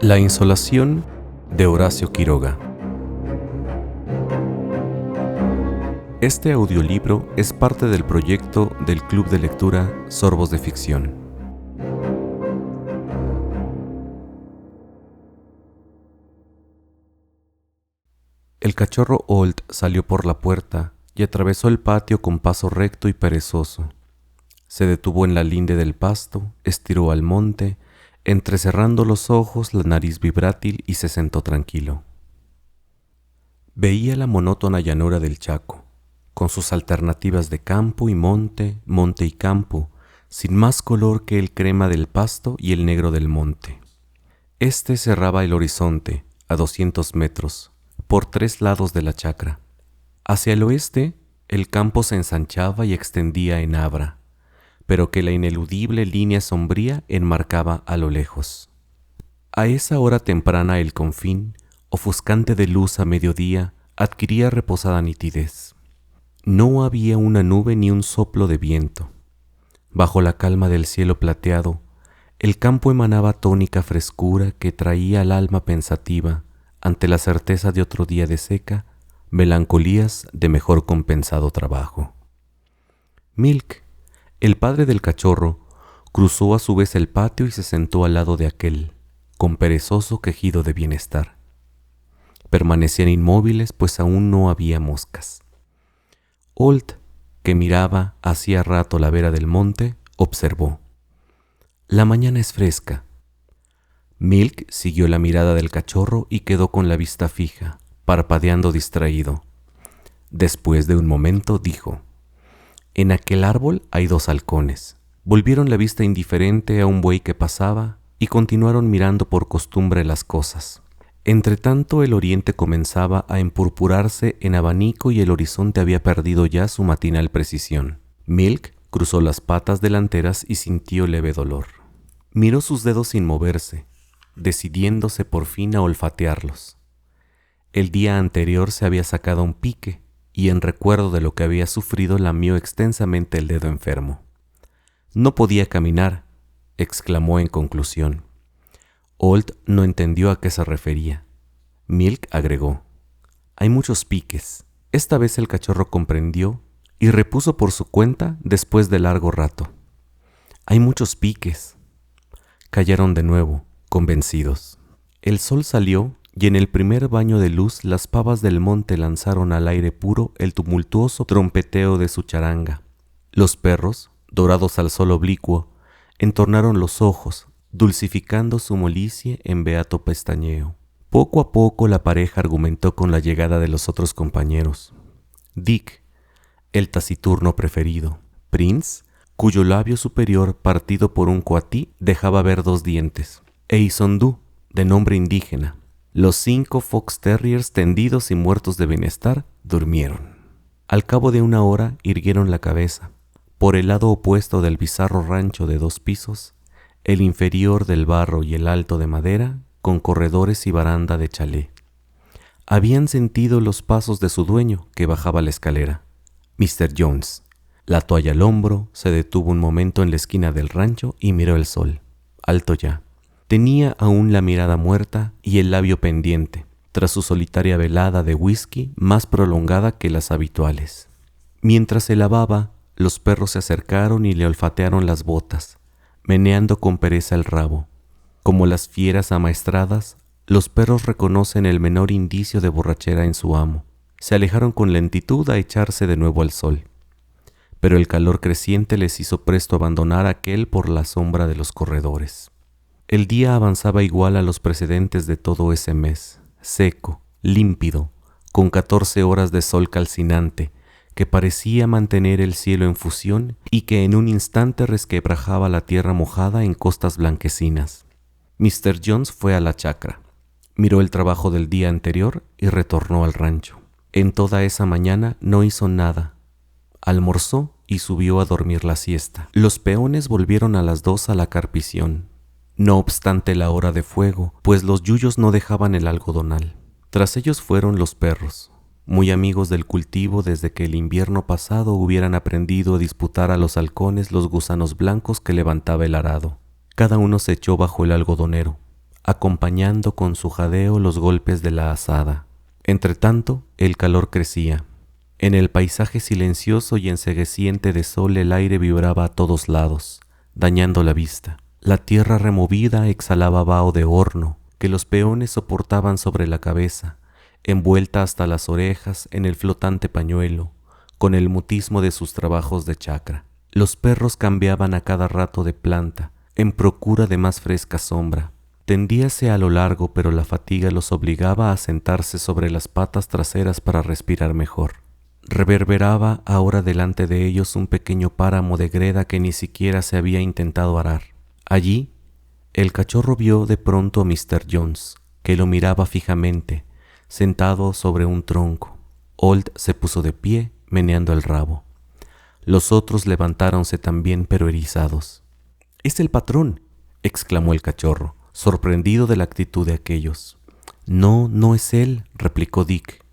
La insolación de Horacio Quiroga. Este audiolibro es parte del proyecto del Club de Lectura Sorbos de Ficción. El cachorro Old salió por la puerta y atravesó el patio con paso recto y perezoso. Se detuvo en la linde del pasto, estiró al monte, entrecerrando los ojos, la nariz vibrátil, y se sentó tranquilo. Veía la monótona llanura del Chaco, con sus alternativas de campo y monte, monte y campo, sin más color que el crema del pasto y el negro del monte. Este cerraba el horizonte, a 200 metros, por 3 lados de la chacra. Hacia el oeste, el campo se ensanchaba y extendía en Abra, pero que la ineludible línea sombría enmarcaba a lo lejos. A esa hora temprana el confín, ofuscante de luz a mediodía, adquiría reposada nitidez. No había una nube ni un soplo de viento. Bajo la calma del cielo plateado, el campo emanaba tónica frescura que traía al alma pensativa, ante la certeza de otro día de seca, melancolías de mejor compensado trabajo. Milk, el padre del cachorro, cruzó a su vez el patio y se sentó al lado de aquel, con perezoso quejido de bienestar. Permanecían inmóviles, pues aún no había moscas. Old, que miraba hacía rato la vera del monte, observó: «La mañana es fresca». Milk siguió la mirada del cachorro y quedó con la vista fija, parpadeando distraído. Después de un momento dijo: «En aquel árbol hay 2 halcones». Volvieron la vista indiferente a un buey que pasaba y continuaron mirando por costumbre las cosas. Entretanto el oriente comenzaba a empurpurarse en abanico y el horizonte había perdido ya su matinal precisión. Milk cruzó las patas delanteras y sintió leve dolor. Miró sus dedos sin moverse, decidiéndose por fin a olfatearlos. El día anterior se había sacado un pique, y en recuerdo de lo que había sufrido lamió extensamente el dedo enfermo. «No podía caminar», exclamó en conclusión. Old no entendió a qué se refería. Milk agregó: «Hay muchos piques». Esta vez el cachorro comprendió y repuso por su cuenta después de largo rato: «Hay muchos piques». Callaron de nuevo, convencidos. El sol salió y en el primer baño de luz las pavas del monte lanzaron al aire puro el tumultuoso trompeteo de su charanga. Los perros, dorados al sol oblicuo, entornaron los ojos, dulcificando su molicie en beato pestañeo. Poco a poco la pareja argumentó con la llegada de los otros compañeros. Dick, el taciturno preferido; Prince, cuyo labio superior, partido por un coatí, dejaba ver 2 dientes; e Isondú, de nombre indígena. Los 5 fox terriers, tendidos y muertos de bienestar, durmieron. Al cabo de 1 hora irguieron la cabeza. Por el lado opuesto del bizarro rancho de 2 pisos, el inferior del barro y el alto de madera, con corredores y baranda de chalé. Habían sentido los pasos de su dueño, que bajaba la escalera. Mr. Jones, la toalla al hombro, se detuvo un momento en la esquina del rancho y miró el sol, alto ya. Tenía aún la mirada muerta y el labio pendiente, tras su solitaria velada de whisky más prolongada que las habituales. Mientras se lavaba, los perros se acercaron y le olfatearon las botas, meneando con pereza el rabo. Como las fieras amaestradas, los perros reconocen el menor indicio de borrachera en su amo. Se alejaron con lentitud a echarse de nuevo al sol. Pero el calor creciente les hizo presto abandonar aquel por la sombra de los corredores. El día avanzaba igual a los precedentes de todo ese mes, seco, límpido, con 14 horas de sol calcinante, que parecía mantener el cielo en fusión y que en un instante resquebrajaba la tierra mojada en costas blanquecinas. Mr. Jones fue a la chacra, miró el trabajo del día anterior y retornó al rancho. En toda esa mañana no hizo nada. Almorzó y subió a dormir la siesta. Los peones volvieron a las 2 a la carpición, no obstante la hora de fuego, pues los yuyos no dejaban el algodonal. Tras ellos fueron los perros, muy amigos del cultivo desde que el invierno pasado hubieran aprendido a disputar a los halcones los gusanos blancos que levantaba el arado. Cada uno se echó bajo el algodonero, acompañando con su jadeo los golpes de la azada. Entretanto, el calor crecía. En el paisaje silencioso y encegueciente de sol el aire vibraba a todos lados, dañando la vista. La tierra removida exhalaba vaho de horno que los peones soportaban sobre la cabeza, envuelta hasta las orejas en el flotante pañuelo, con el mutismo de sus trabajos de chacra. Los perros cambiaban a cada rato de planta, en procura de más fresca sombra. Tendíase a lo largo, pero la fatiga los obligaba a sentarse sobre las patas traseras para respirar mejor. Reverberaba ahora delante de ellos un pequeño páramo de greda que ni siquiera se había intentado arar. Allí, el cachorro vio de pronto a Mr. Jones, que lo miraba fijamente, sentado sobre un tronco. Old se puso de pie, meneando el rabo. Los otros levantáronse también, pero erizados. «¡Es el patrón!», exclamó el cachorro, sorprendido de la actitud de aquellos. «No, no es él», replicó Dick.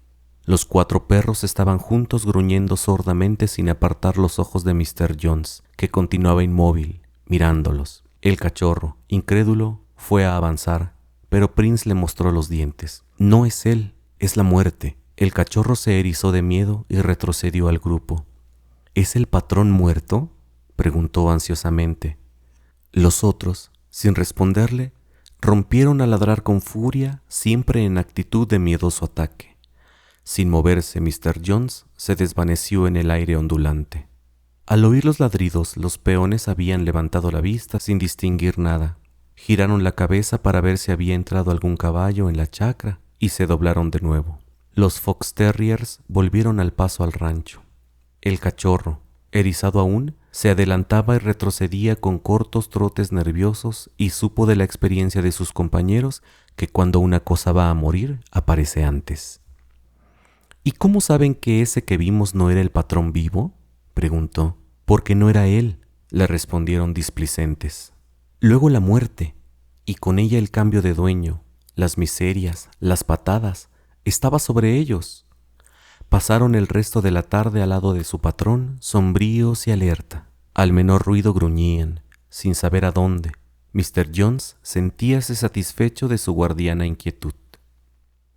Los 4 perros estaban juntos gruñendo sordamente sin apartar los ojos de Mr. Jones, que continuaba inmóvil, mirándolos. El cachorro, incrédulo, fue a avanzar, pero Prince le mostró los dientes. «No es él, es la muerte». El cachorro se erizó de miedo y retrocedió al grupo. «¿Es el patrón muerto?», preguntó ansiosamente. Los otros, sin responderle, rompieron a ladrar con furia, siempre en actitud de miedoso ataque. Sin moverse, Mr. Jones se desvaneció en el aire ondulante. Al oír los ladridos, los peones habían levantado la vista sin distinguir nada. Giraron la cabeza para ver si había entrado algún caballo en la chacra y se doblaron de nuevo. Los fox terriers volvieron al paso al rancho. El cachorro, erizado aún, se adelantaba y retrocedía con cortos trotes nerviosos y supo de la experiencia de sus compañeros que cuando una cosa va a morir, aparece antes. «¿Y cómo saben que ese que vimos no era el patrón vivo?», preguntó. «Porque no era él», le respondieron displicentes. «Luego la muerte, y con ella el cambio de dueño, las miserias, las patadas, estaba sobre ellos». Pasaron el resto de la tarde al lado de su patrón, sombríos y alerta. Al menor ruido gruñían, sin saber a dónde. Mr. Jones sentíase satisfecho de su guardiana inquietud.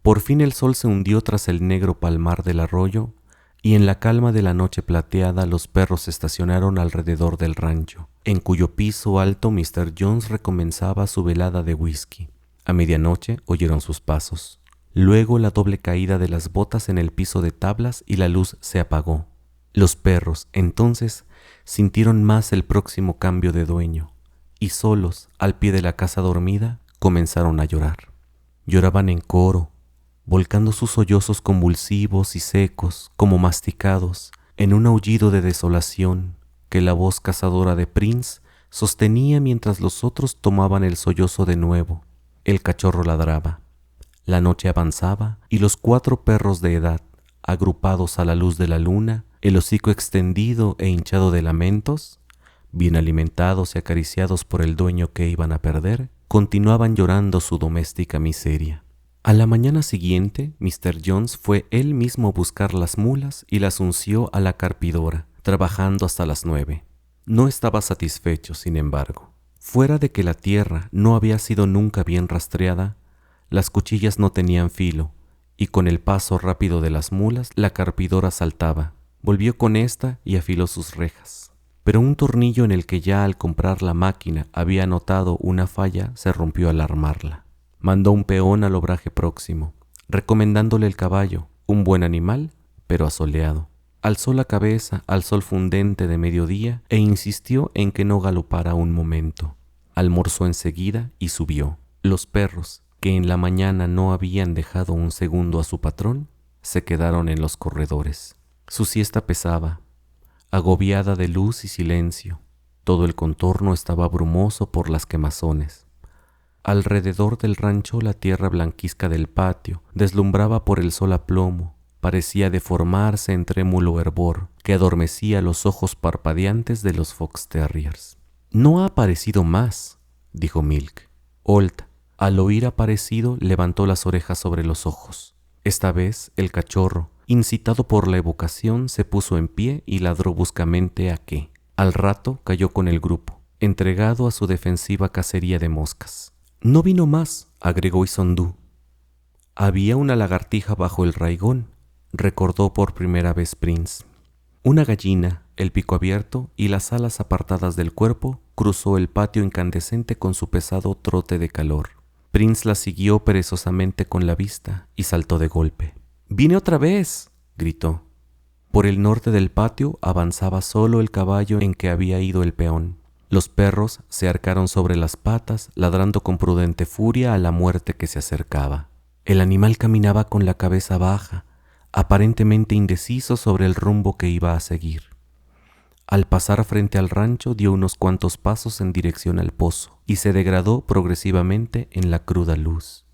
Por fin el sol se hundió tras el negro palmar del arroyo, y en la calma de la noche plateada los perros se estacionaron alrededor del rancho, en cuyo piso alto Mr. Jones recomenzaba su velada de whisky. A medianoche oyeron sus pasos. Luego la doble caída de las botas en el piso de tablas y la luz se apagó. Los perros, entonces, sintieron más el próximo cambio de dueño, y solos, al pie de la casa dormida, comenzaron a llorar. Lloraban en coro, volcando sus sollozos convulsivos y secos, como masticados, en un aullido de desolación que la voz cazadora de Prince sostenía mientras los otros tomaban el sollozo de nuevo. El cachorro ladraba. La noche avanzaba y los 4 perros de edad, agrupados a la luz de la luna, el hocico extendido e hinchado de lamentos, bien alimentados y acariciados por el dueño que iban a perder, continuaban llorando su doméstica miseria. A la mañana siguiente, Mr. Jones fue él mismo a buscar las mulas y las unció a la carpidora, trabajando hasta las 9. No estaba satisfecho, sin embargo. Fuera de que la tierra no había sido nunca bien rastreada, las cuchillas no tenían filo, y con el paso rápido de las mulas, la carpidora saltaba. Volvió con esta y afiló sus rejas. Pero un tornillo en el que ya al comprar la máquina había notado una falla se rompió al armarla. Mandó un peón al obraje próximo, recomendándole el caballo, un buen animal, pero asoleado. Alzó la cabeza al sol fundente de mediodía e insistió en que no galopara un momento. Almorzó enseguida y subió. Los perros, que en la mañana no habían dejado un segundo a su patrón, se quedaron en los corredores. Su siesta pesaba, agobiada de luz y silencio. Todo el contorno estaba brumoso por las quemazones. Alrededor del rancho la tierra blanquizca del patio deslumbraba por el sol a plomo, parecía deformarse en trémulo hervor que adormecía los ojos parpadeantes de los fox terriers. «No ha aparecido más», dijo Milk. Old, al oír aparecido, levantó las orejas sobre los ojos. Esta vez el cachorro, incitado por la evocación, se puso en pie y ladró bruscamente a qué. Al rato cayó con el grupo, entregado a su defensiva cacería de moscas. «No vino más», agregó Isondú. Había una lagartija bajo el raigón, recordó por primera vez Prince. Una gallina, el pico abierto y las alas apartadas del cuerpo, cruzó el patio incandescente con su pesado trote de calor. Prince la siguió perezosamente con la vista y saltó de golpe. «¡Viene otra vez!», gritó. Por el norte del patio avanzaba solo el caballo en que había ido el peón. Los perros se arcaron sobre las patas, ladrando con prudente furia a la muerte que se acercaba. El animal caminaba con la cabeza baja, aparentemente indeciso sobre el rumbo que iba a seguir. Al pasar frente al rancho dio unos cuantos pasos en dirección al pozo y se degradó progresivamente en la cruda luz.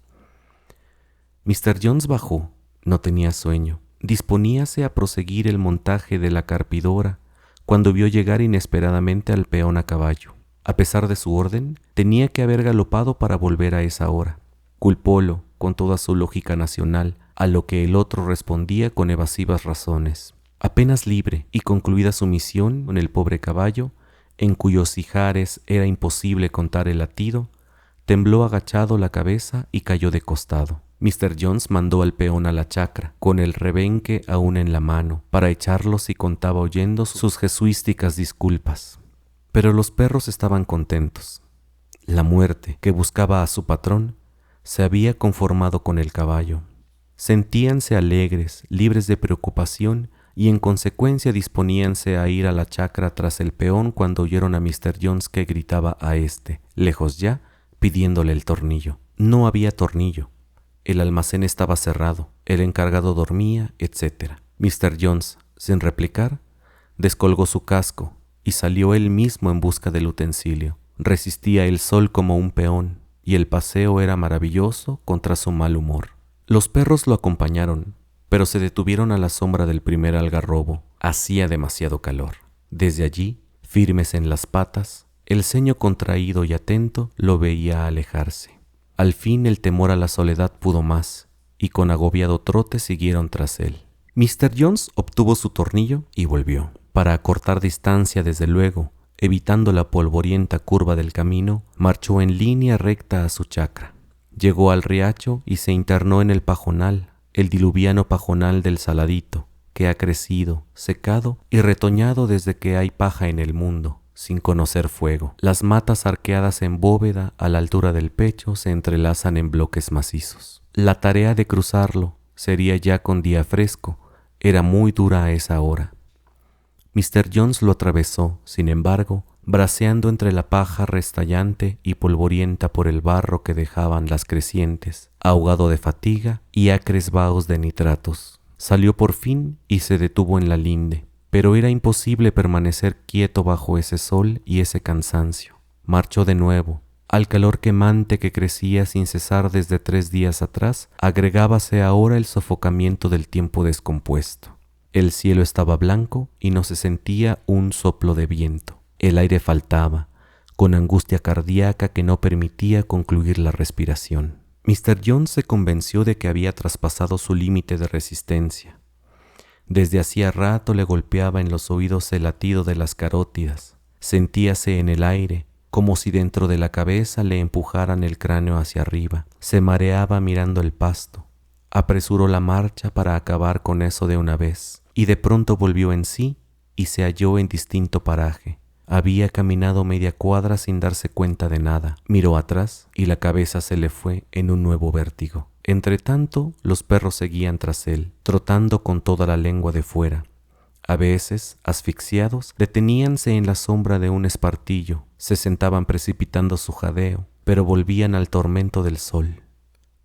Mr. Jones bajó, no tenía sueño. Disponíase a proseguir el montaje de la carpidora cuando vio llegar inesperadamente al peón a caballo. A pesar de su orden, tenía que haber galopado para volver a esa hora. Culpólo, con toda su lógica nacional, a lo que el otro respondía con evasivas razones. Apenas libre y concluida su misión con el pobre caballo, en cuyos ijares era imposible contar el latido, tembló agachado la cabeza y cayó de costado. Mr. Jones mandó al peón a la chacra, con el rebenque aún en la mano, para echarlo si contaba oyendo sus jesuísticas disculpas. Pero los perros estaban contentos. La muerte, que buscaba a su patrón, se había conformado con el caballo. Sentíanse alegres, libres de preocupación, y en consecuencia disponíanse a ir a la chacra tras el peón cuando oyeron a Mr. Jones que gritaba a éste, lejos ya, pidiéndole el tornillo. No había tornillo. El almacén estaba cerrado, el encargado dormía, etc. Mr. Jones, sin replicar, descolgó su casco y salió él mismo en busca del utensilio. Resistía el sol como un peón y el paseo era maravilloso contra su mal humor. Los perros lo acompañaron, pero se detuvieron a la sombra del primer algarrobo. Hacía demasiado calor. Desde allí, firmes en las patas, el ceño contraído y atento lo veía alejarse. Al fin el temor a la soledad pudo más, y con agobiado trote siguieron tras él. Mr. Jones obtuvo su tornillo y volvió. Para acortar distancia, desde luego, evitando la polvorienta curva del camino, marchó en línea recta a su chacra. Llegó al riacho y se internó en el pajonal, el diluviano pajonal del Saladito, que ha crecido, secado y retoñado desde que hay paja en el mundo, sin conocer fuego. Las matas arqueadas en bóveda a la altura del pecho se entrelazan en bloques macizos. La tarea de cruzarlo sería ya con día fresco, era muy dura a esa hora. Mr. Jones lo atravesó, sin embargo, braceando entre la paja restallante y polvorienta por el barro que dejaban las crecientes, ahogado de fatiga y acres vaos de nitratos. Salió por fin y se detuvo en la linde. Pero era imposible permanecer quieto bajo ese sol y ese cansancio. Marchó de nuevo. Al calor quemante que crecía sin cesar desde 3 días atrás, agregábase ahora el sofocamiento del tiempo descompuesto. El cielo estaba blanco y no se sentía un soplo de viento. El aire faltaba, con angustia cardíaca que no permitía concluir la respiración. Mr. Jones se convenció de que había traspasado su límite de resistencia. Desde hacía rato le golpeaba en los oídos el latido de las carótidas. Sentíase en el aire, como si dentro de la cabeza le empujaran el cráneo hacia arriba. Se mareaba mirando el pasto. Apresuró la marcha para acabar con eso de una vez, y de pronto volvió en sí y se halló en distinto paraje. Había caminado media cuadra sin darse cuenta de nada. Miró atrás y la cabeza se le fue en un nuevo vértigo. Entretanto, los perros seguían tras él, trotando con toda la lengua de fuera. A veces, asfixiados, deteníanse en la sombra de un espartillo, se sentaban precipitando su jadeo, pero volvían al tormento del sol.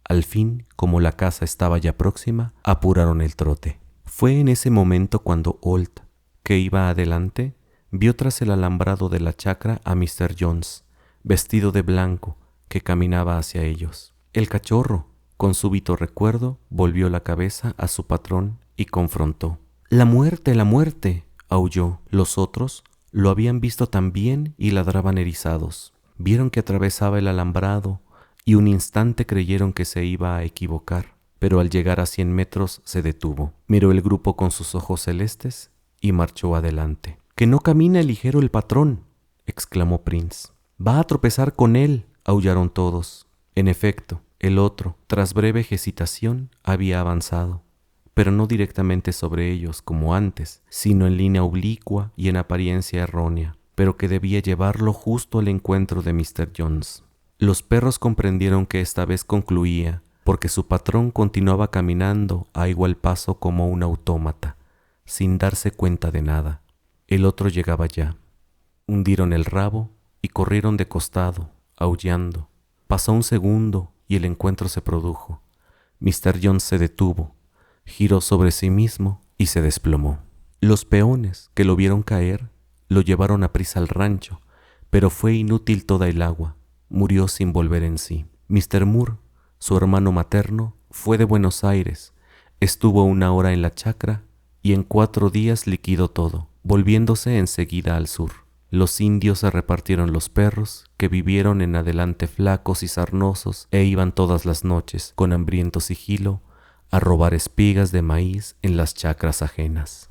Al fin, como la casa estaba ya próxima, apuraron el trote. Fue en ese momento cuando Holt, que iba adelante, vio tras el alambrado de la chacra a Mr. Jones, vestido de blanco, que caminaba hacia ellos. El cachorro, con súbito recuerdo, volvió la cabeza a su patrón y confrontó. «¡La muerte, la muerte!», aulló. Los otros lo habían visto también y ladraban erizados. Vieron que atravesaba el alambrado y un instante creyeron que se iba a equivocar, pero al llegar a 100 metros se detuvo. Miró el grupo con sus ojos celestes y marchó adelante. «¡Que no camina ligero el patrón!», exclamó Prince. «Va a tropezar con él», aullaron todos. En efecto, El otro, tras breve hesitación, había avanzado, pero no directamente sobre ellos como antes, sino en línea oblicua y en apariencia errónea, pero que debía llevarlo justo al encuentro de Mr. Jones. Los perros comprendieron que esta vez concluía, porque su patrón continuaba caminando a igual paso como un autómata, sin darse cuenta de nada. El otro llegaba ya. Hundieron el rabo y corrieron de costado, aullando. Pasó un segundo y el encuentro se produjo. Mr. Jones se detuvo, giró sobre sí mismo y se desplomó. Los peones, que lo vieron caer, lo llevaron a prisa al rancho, pero fue inútil toda el agua. Murió sin volver en sí. Mr. Moore, su hermano materno, fue de Buenos Aires, estuvo 1 hora en la chacra y en 4 días liquidó todo, volviéndose enseguida al sur. Los indios se repartieron los perros, que vivieron en adelante flacos y sarnosos e iban todas las noches, con hambriento sigilo, a robar espigas de maíz en las chacras ajenas.